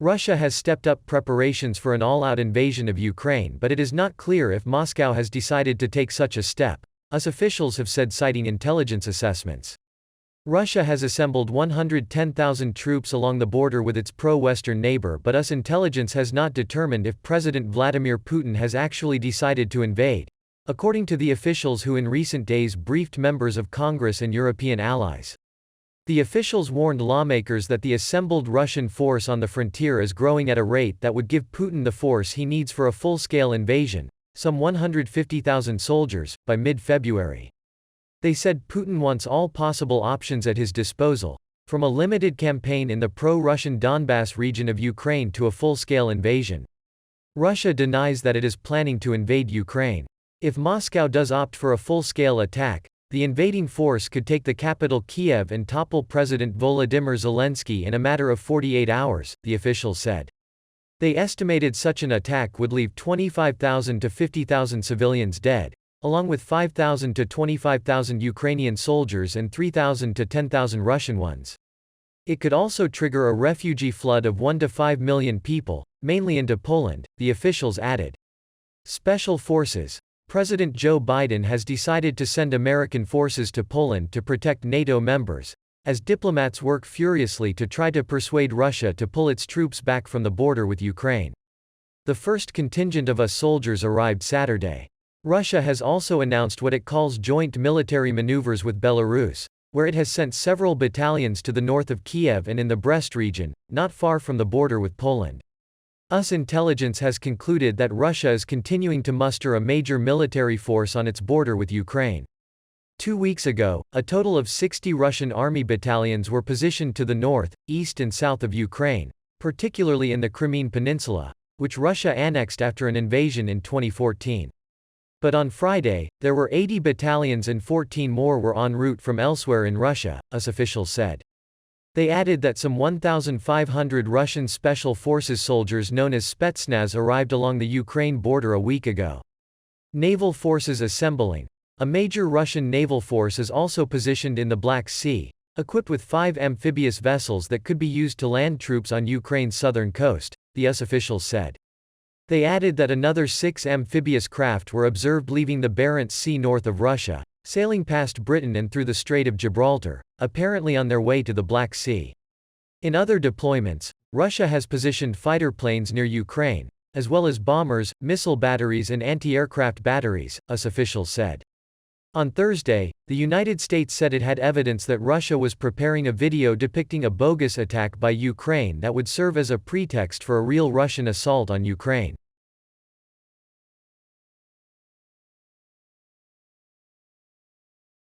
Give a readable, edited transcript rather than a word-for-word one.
Russia has stepped up preparations for an all-out invasion of Ukraine, but it is not clear if Moscow has decided to take such a step, US officials have said, citing intelligence assessments. Russia has assembled 110,000 troops along the border with its pro-Western neighbor, but US intelligence has not determined if President Vladimir Putin has actually decided to invade, according to the officials who in recent days briefed members of Congress and European allies. The officials warned lawmakers that the assembled Russian force on the frontier is growing at a rate that would give Putin the force he needs for a full-scale invasion, some 150,000 soldiers, by mid-February. They said Putin wants all possible options at his disposal, from a limited campaign in the pro-Russian Donbas region of Ukraine to a full-scale invasion. Russia denies that it is planning to invade Ukraine. If Moscow does opt for a full-scale attack, the invading force could take the capital Kiev and topple President Volodymyr Zelensky in a matter of 48 hours, the officials said. They estimated such an attack would leave 25,000 to 50,000 civilians dead, along with 5,000 to 25,000 Ukrainian soldiers and 3,000 to 10,000 Russian ones. It could also trigger a refugee flood of 1 to 5 million people, mainly into Poland, the officials added. Special Forces. President Joe Biden has decided to send American forces to Poland to protect NATO members, as diplomats work furiously to try to persuade Russia to pull its troops back from the border with Ukraine. The first contingent of US soldiers arrived Saturday. Russia has also announced what it calls joint military maneuvers with Belarus, where it has sent several battalions to the north of Kiev and in the Brest region, not far from the border with Poland. US intelligence has concluded that Russia is continuing to muster a major military force on its border with Ukraine. 2 weeks ago, a total of 60 Russian army battalions were positioned to the north, east and south of Ukraine, particularly in the Crimean Peninsula, which Russia annexed after an invasion in 2014. But on Friday, there were 80 battalions and 14 more were en route from elsewhere in Russia, US officials said. They added that some 1,500 Russian Special Forces soldiers known as Spetsnaz arrived along the Ukraine border a week ago. Naval forces assembling. A major Russian naval force is also positioned in the Black Sea, equipped with 5 amphibious vessels that could be used to land troops on Ukraine's southern coast, the US officials said. They added that another 6 amphibious craft were observed leaving the Barents Sea north of Russia, sailing past Britain and through the Strait of Gibraltar, apparently on their way to the Black Sea. In other deployments, Russia has positioned fighter planes near Ukraine, as well as bombers, missile batteries and anti-aircraft batteries, US officials said. On Thursday, the United States said it had evidence that Russia was preparing a video depicting a bogus attack by Ukraine that would serve as a pretext for a real Russian assault on Ukraine.